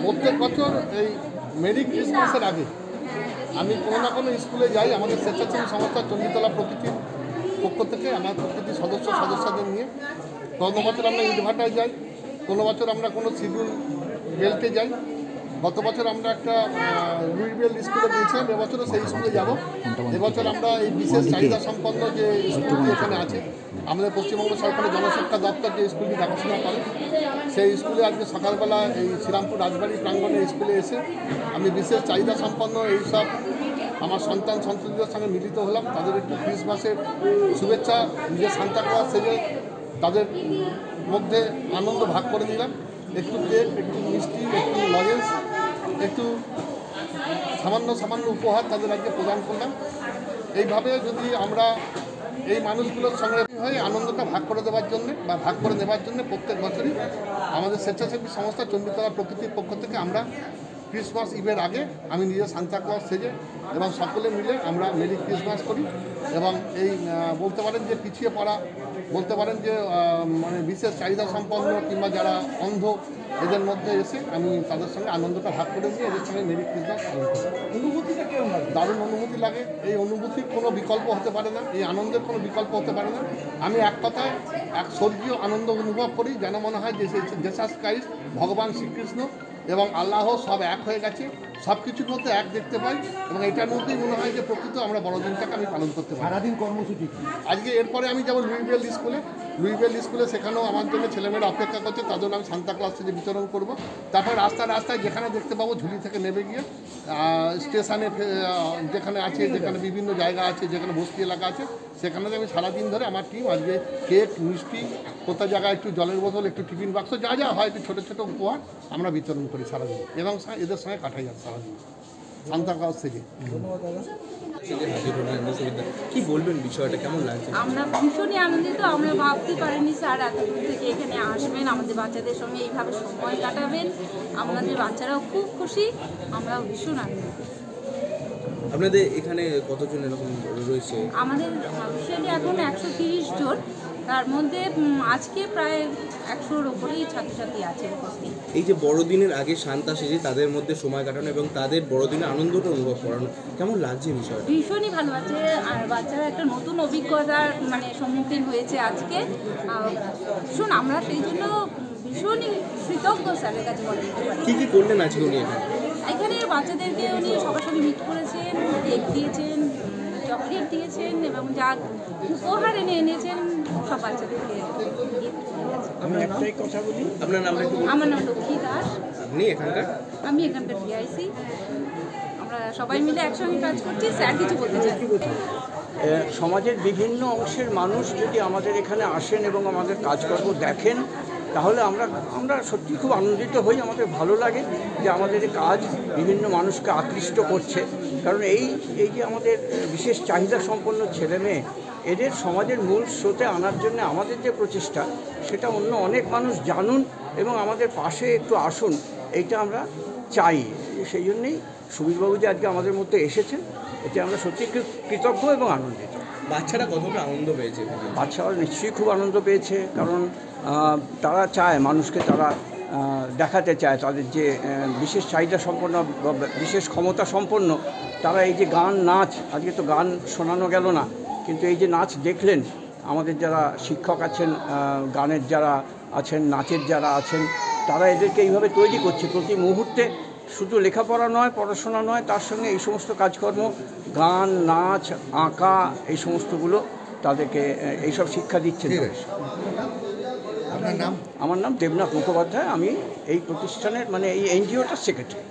প্রত্যেক বছর এই মেরি ক্রিসমাসের আগে আমি কোনো না কোনো স্কুলে যাই। আমাদের স্বেচ্ছাসেবী সংস্থা চণ্ডীতলা প্রকৃতির পক্ষ থেকে আমার প্রকৃতি সদস্যদের নিয়ে কোনো বছর আমরা ইটভাটায় যাই, কোনো বছর আমরা কোনো শিডিউল বেল্টে যাই। গত বছর আমরা একটা লুইবেল স্কুলে গিয়েছিলাম, এবছরও সেই স্কুলে যাব। এবছর আমরা এই বিশেষ চাহিদা সম্পন্ন যে স্কুলটি এখানে আছে, আমাদের পশ্চিমবঙ্গ সরকারের জনশিক্ষা দপ্তর যে স্কুলটি দেখাশোনা করে, সেই স্কুলে আজকে সকালবেলা এই শ্রীরামপুর রাজবাড়ি প্রাঙ্গণে স্কুলে এসে আমি বিশেষ চাহিদা সম্পন্ন এইসব আমার সন্তান সন্ততিদের সঙ্গে মিলিত হলাম। তাদের একটু ক্রিসমাসের শুভেচ্ছা নিজের সান্তা ক্লজ সেজে তাদের মধ্যে আনন্দ ভাগ করে নিলাম। একটু কেক, একটু মিষ্টি, একটু লজেন্স, একটু সামান্য উপহার তাদের আজকে প্রদান করলাম। এইভাবে যদি আমরা এই মানুষগুলোর সঙ্গে হয়ে আনন্দটা ভাগ করে দেওয়ার জন্য বা ভাগ করে নেওয়ার জন্য প্রত্যেক বছরই আমাদের স্বেচ্ছাসেবী সংস্থা চণ্ডীতলা প্রকৃতির পক্ষ থেকে আমরা ক্রিসমাস ইভের আগে আমি নিজে সান্তা ক্লজ সেজে এবং সকলে মিলে আমরা মেরি ক্রিসমাস করি। এবং এই বলতে পারেন যে পিছিয়ে পড়া, বলতে পারেন যে মানে বিশেষ চাহিদা সম্পন্ন কিংবা যারা অন্ধ, এদের মধ্যে এসে আমি তাদের সঙ্গে আনন্দটা ভাগ করে নিয়ে এদের সঙ্গে মেরি ক্রিসমাস পালন করি। অনুভূতিটা কেমন লাগে? দারুণ অনুভূতি লাগে। এই অনুভূতির কোনো বিকল্প হতে পারে না, এই আনন্দের কোনো বিকল্প হতে পারে না। আমি এক কথায় এক স্বর্গীয় আনন্দ অনুভব করি, যেন মনে হয় যে জেসাস ক্রাইস্ট, ভগবান শ্রীকৃষ্ণ এবং আল্লাহ সব এক হয়ে গেছে, সব কিছুর মধ্যে এক দেখতে পাই। এবং এটার মধ্যেই মনে হয় যে প্রকৃত আমরা বড়দিনটাকে আমি পালন করতে পারি। সারাদিন কর্মসূচি আজকে এরপরে আমি যাবো লুইবেল স্কুলে, সেখানেও আমার জন্য ছেলেমেয়েরা অপেক্ষা করছে, তাদের আমি সান্তা ক্লজ থেকে বিতরণ করব। তারপর রাস্তায় যেখানে দেখতে পাবো ঝুলি থেকে নেমে গিয়ে স্টেশনে যেখানে আছে, যেখানে বিভিন্ন জায়গা আছে, যেখানে বস্তি এলাকা আছে, সেখানে আমি সারাদিন ধরে আমার টিম আজকে কেক, মিষ্টি, কোথাও জায়গায় একটু জলের বোতল, একটু টিফিন বাক্স, যা হয় একটু ছোটো ছোটো উপহার আমরা বিতরণ করি সারাদিন এবং এদের সঙ্গে কাটাই যাচ্ছে সারাদিন সান্তা ক্লজ থেকে। কি বলবেন, বিষয়টা কেমন লাগছে? আমরা ভীষণই আনন্দিত। আমরা ভাবতে পারিনি স্যার এত দূর থেকে এখানে আসবেন, আমাদের বাচ্চাদের সঙ্গে এইভাবে সময় কাটাবেন। আমাদের বাচ্চারাও খুব খুশি, আমরাও ভীষণ আনন্দিত। আপনাদের এখানে কতজন এরকম রয়েছে? আমাদের অফিসিয়ালি এখন 130 জন, তার মধ্যে আজকে প্রায় 100-র ওপরেই ছাত্রছাত্রী আছে উপস্থিত। এই যে বড়দিনের আগে সান্তা সেজে তাদের মধ্যে সময় কাটানো এবং তাদের বড়দিনের আনন্দটা অনুভব করানো, কেমন লাগছে বিষয়টা? ভীষণই ভালো আছে। আর বাচ্চারা একটা নতুন অভিজ্ঞতার সম্মুখীন হয়েছে আজকে। ভীষণ আমরা সেই জন্য ভীষণই কৃতজ্ঞ স্যারের কাছে বলতে পারি। কী করলেন আজকে উনি এখানে বাচ্চাদেরকে উনি সবার সঙ্গে মিট করেছেন, কেক দিয়েছেন, চকলেট দিয়েছেন এবং যা উপহার এনেছেন সব বাচ্চাদেরকে আমি একটাই কথা বলি, আপনার নামটা একটু বলুন। আমার নাম লক্ষ্মী দাস। আপনি এখানকার? আমি এখানকার পিআইসি। আমরা সবাই মিলে একসঙ্গে কাজ করছি। স্যার কিছু বলতে চাই? সমাজের বিভিন্ন অংশের মানুষ যদি আমাদের এখানে আসেন এবং আমাদের কাজকর্ম দেখেন, তাহলে আমরা সত্যি খুব আনন্দিত হই। আমাদের ভালো লাগে যে আমাদের কাজ বিভিন্ন মানুষকে আকৃষ্ট করছে। কারণ এই যে আমাদের বিশেষ চাহিদা সম্পন্ন ছেলেমেয়ে, এদের সমাজের মূল স্রোতে আনার জন্য আমাদের যে প্রচেষ্টা, সেটা অন্য অনেক মানুষ জানুন এবং আমাদের পাশে একটু আসুন, এইটা আমরা চাই। সেই জন্যেই সুবীরবাবু যে আজকে আমাদের মধ্যে এসেছেন, এতে আমরা সত্যি কৃতজ্ঞ এবং আনন্দিত। বাচ্চারা কতটা আনন্দ পেয়েছে? বাচ্চারা নিশ্চয়ই খুব আনন্দ পেয়েছে, কারণ তারা চায়, মানুষকে তারা দেখাতে চায় তাদের যে বিশেষ চাহিদা সম্পন্ন বা বিশেষ ক্ষমতা সম্পন্ন। তারা এই যে গান, নাচ, আজকে তো গান শোনানো গেল না, কিন্তু এই যে নাচ দেখলেন, আমাদের যারা শিক্ষক আছেন, গানের যারা আছেন, নাচের যারা আছেন, তারা এদেরকে এইভাবে তৈরি করছে প্রতি মুহূর্তে। শুধু লেখাপড়া নয়, পড়াশোনা নয়, তার সঙ্গে এই সমস্ত কাজকর্ম, গান, নাচ, আঁকা, এই সমস্তগুলো তাদেরকে এইসব শিক্ষা দিচ্ছে। আপনার নাম? আমার নাম দেবনাথ মুখোপাধ্যায়। আমি এই প্রতিষ্ঠানের এই এনজিওটার সেক্রেটারি।